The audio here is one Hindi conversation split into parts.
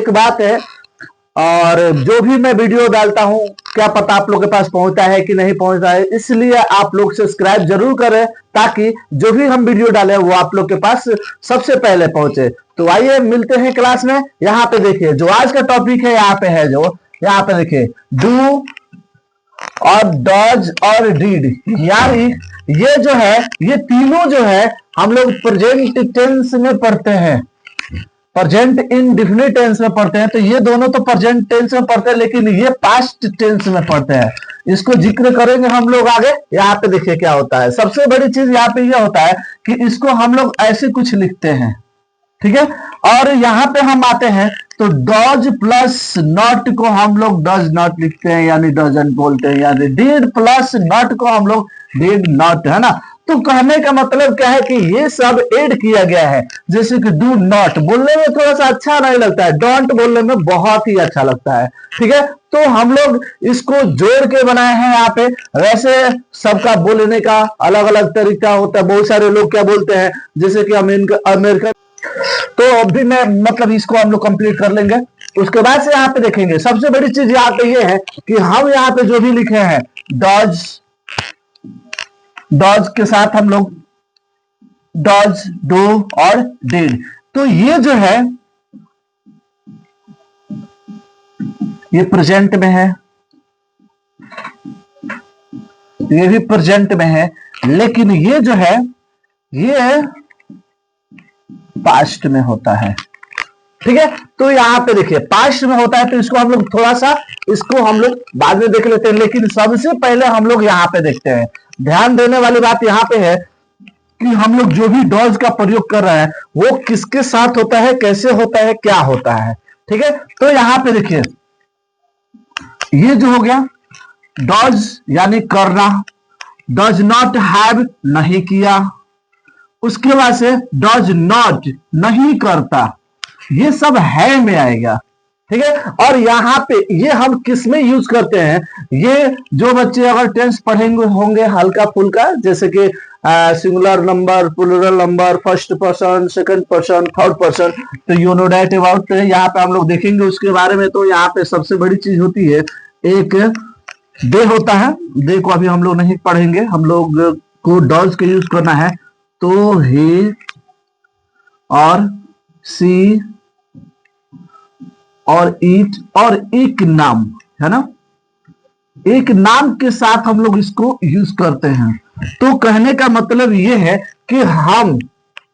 एक बात है, और जो भी मैं वीडियो डालता हूं क्या पता आप लोग के पास पहुंचता है कि नहीं पहुंचता है, इसलिए आप लोग सब्सक्राइब जरूर करें ताकि जो भी हम वीडियो डालें वो आप लोग के पास सबसे पहले पहुंचे। तो आइए मिलते हैं क्लास में। यहाँ पे देखिए जो आज का टॉपिक है, यहाँ पे है जो यहाँ पे देखिए डू और डज और डीड, यानी ये जो है ये तीनों जो है हम लोग प्रेजेंट टेंस में पढ़ते हैं, प्रेजेंट इंडेफिनिट टेंस में पढ़ते हैं। तो ये दोनों तो प्रेजेंट टेंस में पढ़ते हैं, लेकिन ये पास्ट टेंस में पढ़ते हैं। इसको जिक्र करेंगे हम लोग आगे। यहाँ पे देखिए क्या होता है, सबसे बड़ी चीज यहाँ पे ये होता है कि इसको हम लोग ऐसे कुछ लिखते हैं, ठीक है। और यहाँ पे हम आते हैं तो डज प्लस नॉट को हम लोग डज नॉट लिखते हैं, यानी डजंट बोलते हैं, यानी डिड प्लस नॉट को हम लोग डिड नॉट, है ना। तो कहने का मतलब क्या है कि ये सब ऐड किया गया है। जैसे कि डू नॉट बोलने में थोड़ा सा अच्छा नहीं लगता है, डोंट बोलने में बहुत ही अच्छा लगता है, ठीक है। तो हम लोग इसको जोड़ के बनाए हैं यहाँ पे। वैसे सबका बोलने का अलग अलग तरीका होता है। बहुत सारे लोग क्या बोलते हैं, जैसे कि अमेरिका। तो अभी मैं मतलब इसको हम लोग कंप्लीट कर लेंगे। उसके बाद से यहाँ पे देखेंगे सबसे बड़ी चीज यहाँ पे ये है कि हम यहाँ पे जो भी लिखे हैं डज, डॉज के साथ हम लोग डॉज, डू और डिड, तो ये जो है ये प्रेजेंट में है, ये भी प्रेजेंट में है, लेकिन ये जो है ये पास्ट में होता है, ठीक है। तो यहां पे देखिए पास्ट में होता है, तो इसको हम लोग थोड़ा सा इसको हम लोग बाद में देख लेते हैं, लेकिन सबसे पहले हम लोग यहाँ पे देखते हैं। ध्यान देने वाली बात यहाँ पे है कि हम लोग जो भी डॉज का प्रयोग कर रहे हैं वो किसके साथ होता है, कैसे होता है, क्या होता है, ठीक है। तो यहाँ पे देखिए ये जो हो गया डॉज यानी करना, डज नॉट हैव नहीं किया, उसके बाद से डज नॉट नहीं करता, ये सब है में आएगा, ठीक है। और यहाँ पे ये हम किस में यूज करते हैं, ये जो बच्चे अगर टेंस पढ़ेंगे होंगे हल्का फुल्का, जैसे कि singular number, plural number, first person, second person, third person, तो यू नो दैट अबाउट, यहाँ पे हम लोग देखेंगे उसके बारे में। तो यहाँ पे सबसे बड़ी चीज होती है एक दे होता है, दे को अभी हम लोग नहीं पढ़ेंगे, हम लोग को डॉज के यूज करना है। तो ही और सी और ईट और एक नाम, है ना, एक नाम के साथ हम लोग इसको यूज करते हैं। तो कहने का मतलब ये है कि हम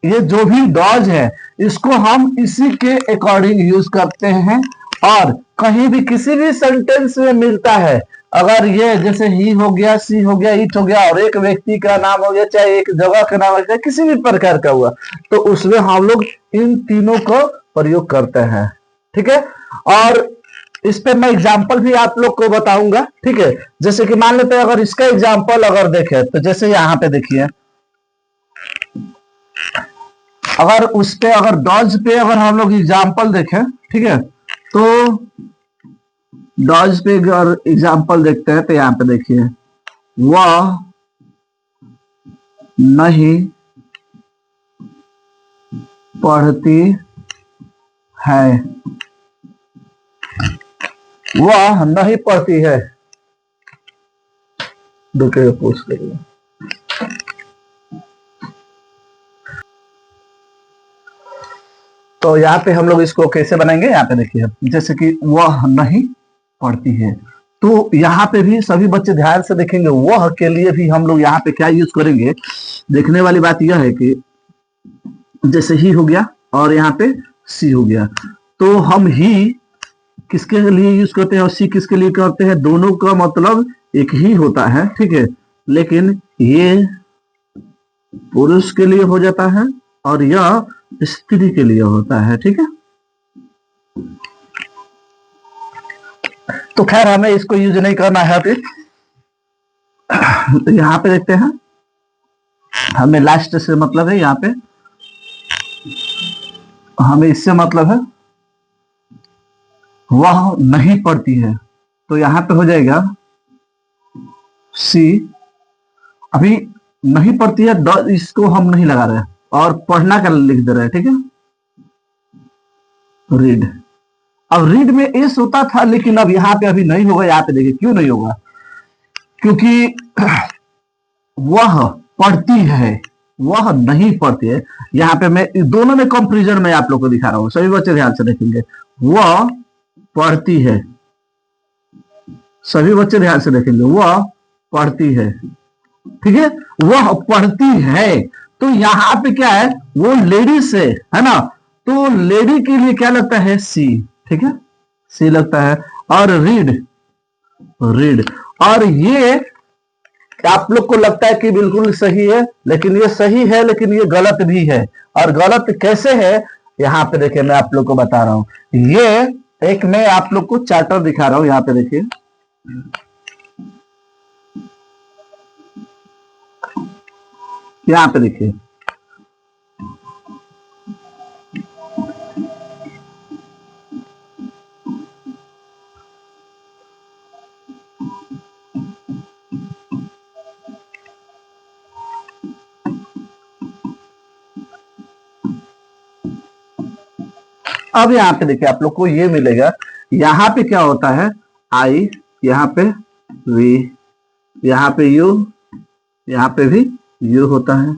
ये जो भी डॉज है इसको हम इसी के अकॉर्डिंग यूज करते हैं, और कहीं भी किसी भी सेंटेंस में मिलता है, अगर ये जैसे ही हो गया, सी हो गया, इट हो गया, और एक व्यक्ति का नाम हो गया, चाहे एक जगह का नाम हो गया, किसी भी प्रकार का हुआ, तो उसमें हम लोग इन तीनों को प्रयोग करते हैं, ठीक है। और इस पे मैं एग्जांपल भी आप लोग को बताऊंगा, ठीक है। जैसे कि मान लेते हैं अगर इसका एग्जांपल अगर देखें तो जैसे यहाँ पे देखिए, अगर उस पे अगर डॉज पे अगर हम लोग एग्जांपल देखें, ठीक है, तो डॉज पे अगर एग्जांपल देखते हैं तो यहाँ पे देखिए वह नहीं पढ़ती है, वह नहीं पढ़ती है, दूसरे पूछ लीजिए। तो यहाँ पे हम लोग इसको कैसे बनाएंगे, यहाँ पे देखिए जैसे कि वह नहीं पढ़ती है, तो यहाँ पे भी सभी बच्चे ध्यान से देखेंगे, वह के लिए भी हम लोग यहाँ पे क्या यूज करेंगे। देखने वाली बात यह है कि जैसे ही हो गया और यहाँ पे सी हो गया, तो हम ही किसके लिए यूज करते हैं और सी किसके लिए करते हैं, दोनों का मतलब एक ही होता है, ठीक है। लेकिन ये पुरुष के लिए हो जाता है और यह स्त्री के लिए होता है, ठीक है। तो खैर हमें इसको यूज नहीं करना है अभी। तो यहाँ पे देखते हैं, हमें लास्ट से मतलब है, यहाँ पे हमें इससे मतलब है वह नहीं पढ़ती है, तो यहाँ पे हो जाएगा सी। अभी नहीं पढ़ती है, इसको हम नहीं लगा रहे और पढ़ना का लिख दे रहे हैं, ठीक है, रीड। अब रीड में एस होता था, लेकिन अब यहाँ पे अभी नहीं होगा। यहाँ पे देखिए क्यों नहीं होगा, क्योंकि वह पढ़ती है, वह नहीं पढ़ती है। यहाँ पे मैं दोनों में कंपेरिजन में आप लोग को दिखा रहा हूँ, सभी बच्चे ध्यान से देखेंगे। वह पढ़ती है, सभी बच्चे ध्यान से देखेंगे, वह पढ़ती है, ठीक है, वह पढ़ती है। तो यहाँ पे क्या है, वो लेडीज है ना, तो लेडी के लिए क्या लगता है, सी, ठीक है, सी लगता है। और रीड, रीड, और ये आप लोग को लगता है कि बिल्कुल सही है, लेकिन ये सही है, लेकिन ये गलत भी है। और गलत कैसे है, यहाँ पे देखिए मैं आप लोग को बता रहा हूं। ये एक मैं आप लोग को चार्टर दिखा रहा हूं, यहाँ पे देखिए, यहाँ पे देखिए, अब यहाँ पे देखिए आप लोग को ये मिलेगा। यहाँ पे क्या होता है, आई, यहाँ पे वी, यहाँ पे यू, यहाँ पे भी यू होता है।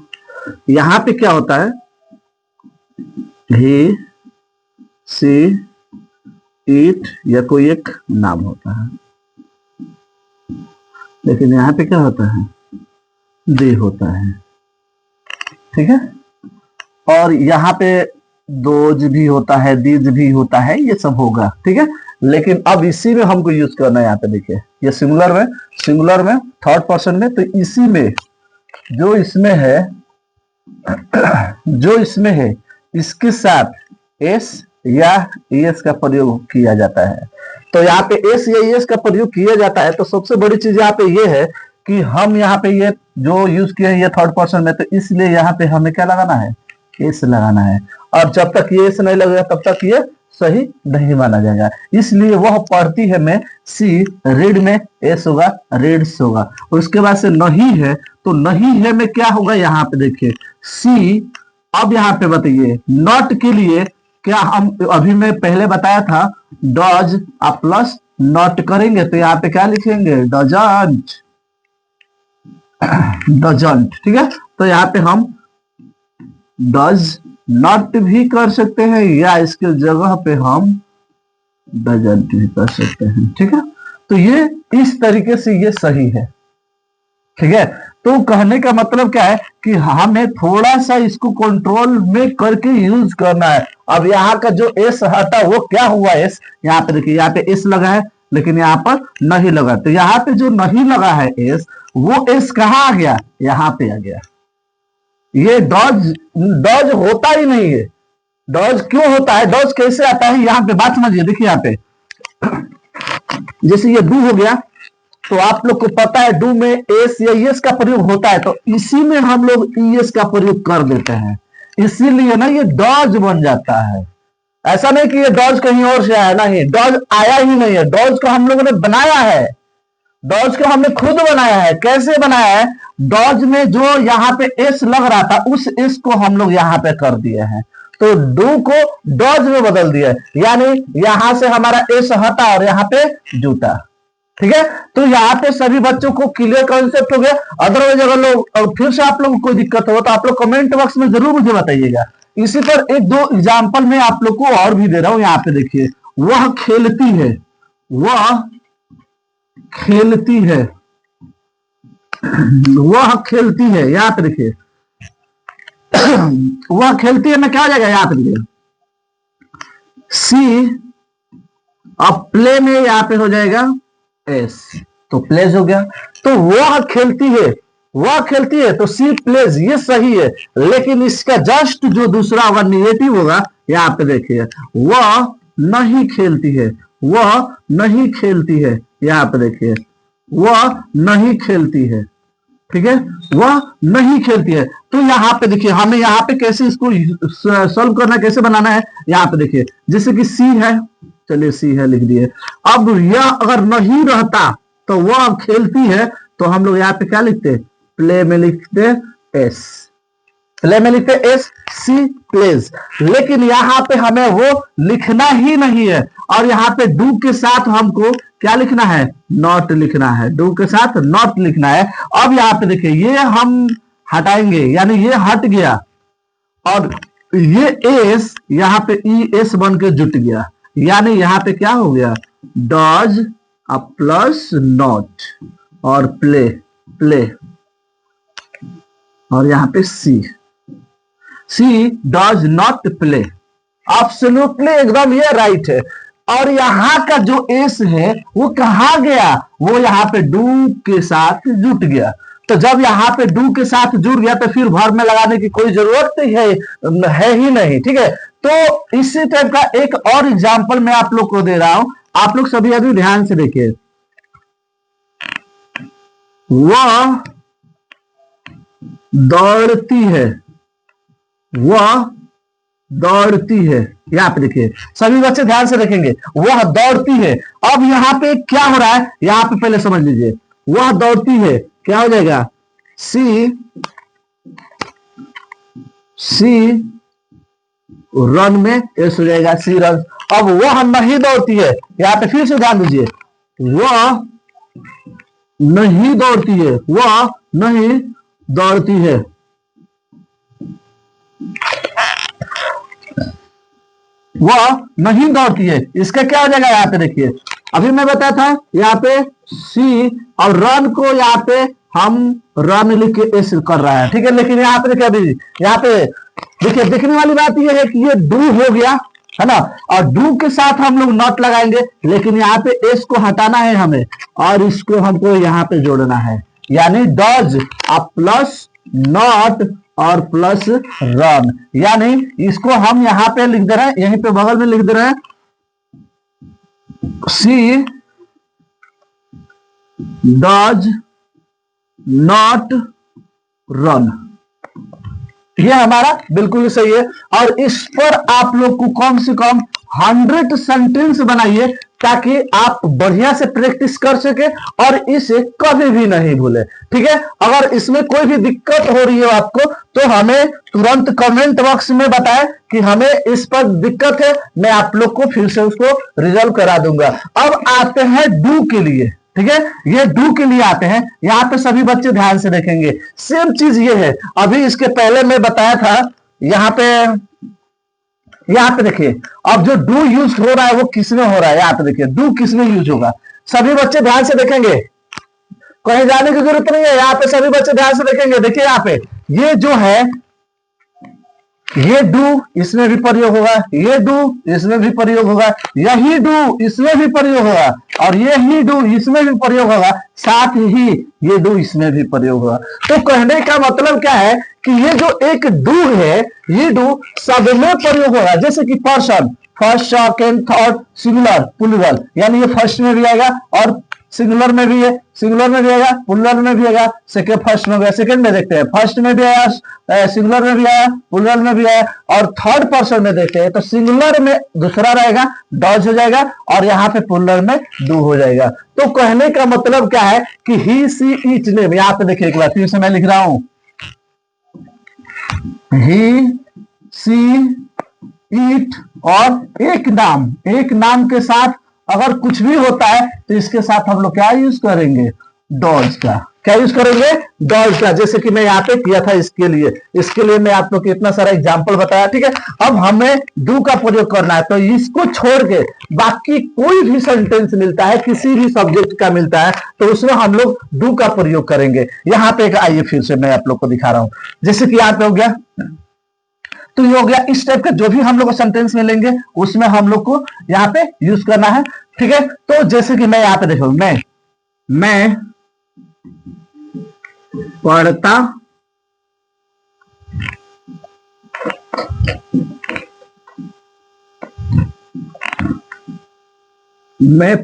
यहाँ पे क्या होता है, ही, सी, इट, या कोई एक नाम होता है। लेकिन यहाँ पे क्या होता है, दे होता है, ठीक है। और यहाँ पे दोज भी होता है, दीज भी होता है, ये सब होगा, ठीक है। लेकिन अब इसी में हमको यूज करना है। यहाँ पे देखिए, ये सिंगुलर में थर्ड पर्सन में, तो इसी में जो इसमें है इसके साथ एस या एस का प्रयोग किया जाता है। तो यहाँ पे एस या एस का प्रयोग किया जाता है। तो सबसे बड़ी चीज यहाँ पे ये है कि हम यहाँ पे ये जो यूज किए हैं ये थर्ड पर्सन में, तो इसलिए यहाँ पे हमें क्या लगाना है, एस लगाना है। और जब तक ये एस नहीं लगेगा तब तक ये सही नहीं माना जाएगा। इसलिए वह पढ़ती है में सी, रीड में एस होगा, रीड्स होगा। उसके बाद से नहीं है, तो नहीं है में क्या होगा, यहाँ पे देखिए सी। अब यहाँ पे बताइए नॉट के लिए क्या, हम अभी मैं पहले बताया था डज आप प्लस नॉट करेंगे, तो यहाँ पे क्या लिखेंगे, डजंट, डजंट, ठीक है। तो यहाँ पे हम डज नॉट भी कर सकते हैं, या इसके जगह पे हम डजंट भी कर सकते हैं, ठीक है। तो ये इस तरीके से ये सही है, ठीक है। तो कहने का मतलब क्या है कि हमें थोड़ा सा इसको कंट्रोल में करके यूज करना है। अब यहाँ का जो एस हटा वो क्या हुआ, एस, यहाँ पे देखिए, यहाँ पे एस लगा है लेकिन यहाँ पर नहीं लगा। तो यहाँ पे जो नहीं लगा है एस, वो एस कहाँ आ गया, यहाँ पे आ गया। ये डॉज, डॉज होता ही नहीं है। डॉज क्यों होता है, डॉज कैसे आता है, यहाँ पे बात समझिए। देखिए यहाँ पे जैसे ये डू हो गया, तो आप लोग को पता है डू में एस या एस का प्रयोग होता है, तो इसी में हम लोग ईएस का प्रयोग कर देते हैं, इसीलिए ना ये डॉज बन जाता है। ऐसा नहीं कि ये डॉज कहीं और से आया, नहीं, डॉज आया ही नहीं है, डॉज को हम लोगों ने बनाया है, डॉज को हमने खुद बनाया है। कैसे बनाया है, डॉज में जो यहाँ पे एस लग रहा था उस एस को हम लोग यहाँ पे कर दिए हैं, तो डू को डॉज में बदल दिया, यानी यहां से हमारा एस हटा और यहाँ पे जूता, ठीक है। तो यहाँ पे सभी बच्चों को क्लियर कॉन्सेप्ट हो गया। अदरवाइज अगर लोग फिर से आप लोग को कोई दिक्कत हो तो आप लोग कमेंट बॉक्स में जरूर मुझे बताइएगा। इसी पर एक दो एग्जाम्पल में आप लोग को और भी दे रहा हूं। यहाँ पे देखिए, वह खेलती है, वह खेलती है, वह खेलती है, यहाँ पे देखिए वह खेलती है में क्या हो जाएगा, यहाँ पे देखिए सी, अब प्ले में यहाँ पे हो जाएगा एस, तो प्लेज हो गया। तो वह खेलती है, वह खेलती है, तो सी प्लेज, ये सही है। लेकिन इसका जस्ट जो दूसरा होगा निगेटिव होगा, यहाँ पे देखिए वह नहीं खेलती है, वह नहीं खेलती है, यहाँ पे देखिए वह नहीं खेलती है, ठीक है, वह नहीं खेलती है। तो यहाँ पे देखिए हमें यहाँ पे कैसे इसको सॉल्व करना है, कैसे बनाना है, यहाँ पे देखिए जैसे कि सी है, चलिए सी है लिख दिए। अब यह अगर नहीं रहता तो वह खेलती है, तो हम लोग यहाँ पे क्या लिखते, प्ले में लिखते एस, प्ले में लिखते एस सी प्लेज, लेकिन यहाँ पे हमें वो लिखना ही नहीं है, और यहाँ पे डू के साथ हमको क्या लिखना है, नॉट लिखना है, डू के साथ नॉट लिखना है। अब यहाँ पे देखिए ये हम हटाएंगे, यानी ये हट गया, और ये एस यहाँ पे ई एस बन के जुट गया, यानी यहाँ पे क्या हो गया, डॉज प्लस नॉट और प्ले, प्ले, और यहाँ पे सी, सी डज नॉट प्ले, एब्सोल्युटली एकदम ये राइट है। और यहाँ का जो एस है वो कहाँ गया, वो यहाँ पे डू के साथ जुट गया। तो जब यहाँ पे डू के साथ जुड़ गया तो फिर वर्ब में लगाने की कोई जरूरत है ही नहीं, ठीक है। तो इसी टाइप का एक और एग्जांपल मैं आप लोग को दे रहा हूं, आप लोग सभी अभी ध्यान से देखिए। वह दौड़ती है, वह दौड़ती है, यहाँ पे देखिए सभी बच्चे ध्यान से देखेंगे, वह दौड़ती है। अब यहाँ पे क्या हो रहा है, यहाँ पे पहले समझ लीजिए, वह दौड़ती है क्या हो जाएगा, सी, सी रन में एस हो जाएगा, सी रन। अब वह नहीं दौड़ती है, यहाँ पे फिर से ध्यान दीजिए, वह नहीं दौड़ती है, वह नहीं दौड़ती है, वह नहीं दौड़ती है। इसका क्या हो जाएगा, यहाँ पे देखिए अभी मैं बताया था, यहाँ पे सी और रन को यहाँ पे हम रन लिख के एस कर रहा है, ठीक है। लेकिन यहाँ पे देखिए, अभी यहाँ पे देखिए देखने वाली बात यह है कि ये डू हो गया है ना, और डू के साथ हम लोग नॉट लगाएंगे, लेकिन यहाँ पे एस को हटाना है हमें, और इसको हमको यहाँ पे जोड़ना है, यानी डज प्लस नॉट और प्लस रन, यानी इसको हम यहाँ पे लिख दे रहे हैं, यहीं पे बगल में लिख दे रहे हैं, सी डज नॉट रन। ये हमारा बिल्कुल सही है। और इस पर आप लोग को कम से कम 100 सेंटेंस बनाइए, ताकि आप बढ़िया से प्रैक्टिस कर सके और इसे कभी भी नहीं भूले, ठीक है। अगर इसमें कोई भी दिक्कत हो रही है आपको, तो हमें तुरंत कमेंट बॉक्स में बताएं कि हमें इस पर दिक्कत है, मैं आप लोग को फिर से उसको रिजॉल्व करा दूंगा। अब आते हैं डू के लिए, ठीक है, ये डू के लिए आते हैं। यहाँ पे सभी बच्चे ध्यान से देखेंगे, सेम चीज ये है, अभी इसके पहले मैं बताया था, यहाँ पे देखिए, अब जो डू यूज हो रहा है वो किसमें हो रहा है, यहाँ पे देखिए डू किसमें यूज होगा, सभी बच्चे ध्यान से देखेंगे, कहीं जाने की जरूरत नहीं है, यहाँ पे सभी बच्चे ध्यान से देखेंगे। देखिए यहाँ पे ये जो है, ये डू इसमें भी प्रयोग होगा, ये डू इसमें भी प्रयोग होगा, यही डू इसमें भी प्रयोग होगा, और ये ही डू इसमें भी प्रयोग होगा, साथ ही ये डू इसमें भी प्रयोग होगा। तो कहने का मतलब क्या है कि ये जो एक डू है, ये डू सब में प्रयोग होगा, जैसे कि person, first second third singular plural, यानी ये फर्स्ट में भी आएगा और सिंगुलर में भी है, सिंगुलर में भी आएगा, प्लूरल में भी आएगा, सेकंड फर्स्ट में भी, सेकंड में देखते हैं फर्स्ट में भी आया, सिंगुलर में भी आया, प्लूरल में भी आया, और थर्ड पर्सन में देखते हैं तो सिंगुलर में दूसरा रहेगा डज हो जाएगा, और यहाँ पे प्लूरल में डू हो जाएगा। तो कहने का मतलब क्या है कि ही सी ईट नेम, यहाँ पे देखिए एक बार फिर से मैं लिख रहा हूं, ही सी ईट, और एक नाम के साथ अगर कुछ भी होता है तो इसके साथ हम लोग क्या यूज करेंगे, डॉज का, क्या यूज करेंगे, डॉज का, जैसे कि मैं यहाँ पे किया था इसके लिए मैं आप लोग को इतना सारा एग्जांपल बताया, ठीक है। अब हमें डू का प्रयोग करना है, तो इसको छोड़ के बाकी कोई भी सेंटेंस मिलता है, किसी भी सब्जेक्ट का मिलता है, तो उसमें हम लोग डू का प्रयोग करेंगे। यहाँ पे आइए फिर से मैं आप लोग को दिखा रहा हूं, जैसे कि यहाँ पे हो गया, तो ये हो गया, इस टाइप का जो भी हम लोग को सेंटेंस मिलेंगे उसमें हम लोग को यहाँ पे यूज करना है, ठीक है। तो जैसे कि मैं यहाँ पे देखो, मैं पढ़ता हूं, मैं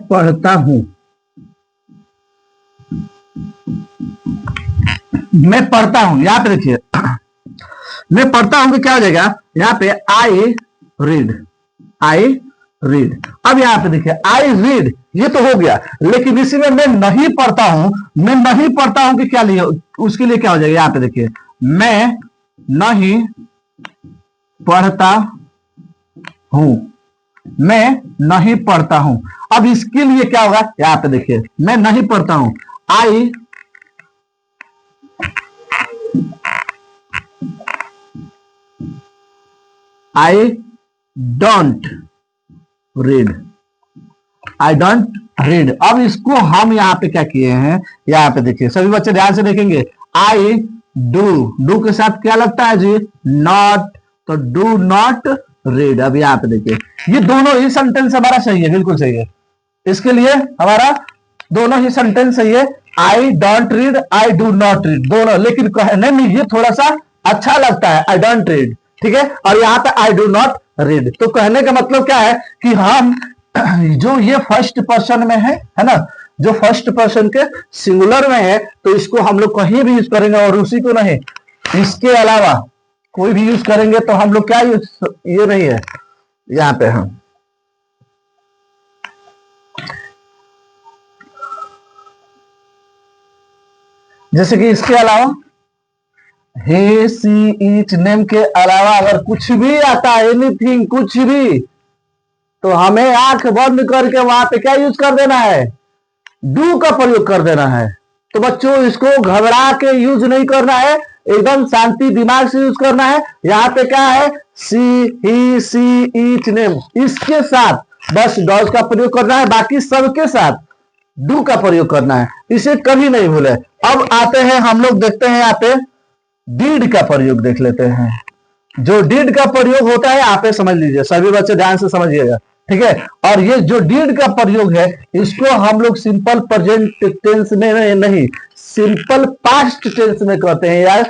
पढ़ता हूं, यहाँ पे देखिए मैं पढ़ता हूं कि क्या हो जाएगा, यहाँ पे आई रीड, अब यहाँ पे देखिए आई रीड, ये तो हो गया, लेकिन इसी में मैं नहीं पढ़ता हूं कि क्या लिए, उसके लिए क्या हो जाएगा, यहाँ पे देखिए मैं नहीं पढ़ता हूं, मैं नहीं पढ़ता हूं। अब इसके लिए क्या होगा, यहां पे देखिए, मैं नहीं पढ़ता हूं, I don't read, I don't read. अब इसको हम यहाँ पे क्या किए हैं, यहाँ पे देखिए सभी बच्चे ध्यान से देखेंगे, आई डू के साथ क्या लगता है जी, नॉट, तो डू नॉट रीड। अब यहाँ पे देखिए ये दोनों ही सेंटेंस हमारा सही है, बिल्कुल सही है। इसके लिए हमारा दोनों ही सेंटेंस सही है, I don't read, I do not read, दोनों। लेकिन कहने में ये थोड़ा सा अच्छा लगता है, आई डोंट रीड, ठीक है, और यहाँ पे आई डू नॉट रीड। तो कहने का मतलब क्या है कि हम जो ये फर्स्ट पर्सन में है ना, जो फर्स्ट पर्सन के सिंगुलर में है, तो इसको हम लोग कहीं भी यूज करेंगे और उसी को नहीं, इसके अलावा कोई भी यूज करेंगे तो हम लोग क्या यूज, ये नहीं है यहाँ पे हम, जैसे कि इसके अलावा हे सी ईच नेम के अलावा अगर कुछ भी आता है, एनीथिंग कुछ भी, तो हमें आंख बंद करके वहां पे क्या यूज कर देना है, डू का प्रयोग कर देना है। तो बच्चों इसको घबरा के यूज नहीं करना है, एकदम शांति दिमाग से यूज करना है। यहाँ पे क्या है, सी ही सी ईच नेम, इसके साथ बस डॉज का प्रयोग करना है, बाकी सबके साथ डू का प्रयोग करना है, इसे कभी नहीं भूले। अब आते हैं हम लोग, देखते हैं यहाँ पे डीड का प्रयोग देख लेते हैं। जो डीड का प्रयोग होता है यहाँ पे समझ लीजिए, सभी बच्चे ध्यान से समझिएगा, ठीक है। और ये जो डीड का प्रयोग है, इसको हम लोग सिंपल प्रेजेंट टेंस में नहीं, सिंपल पास्ट टेंस में कहते हैं यार,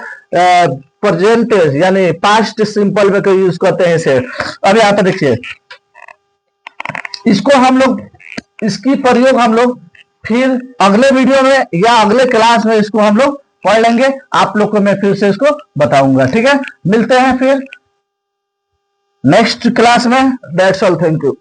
प्रेजेंट यानी पास्ट सिंपल में यूज करते हैं इसे। अब यहाँ पे देखिए, इसको हम लोग, इसकी प्रयोग हम लोग फिर अगले वीडियो में या अगले क्लास में इसको हम लोग पढ़ लेंगे, आप लोग को मैं फिर से इसको बताऊंगा, ठीक है। मिलते हैं फिर नेक्स्ट क्लास में। That's all, thank you.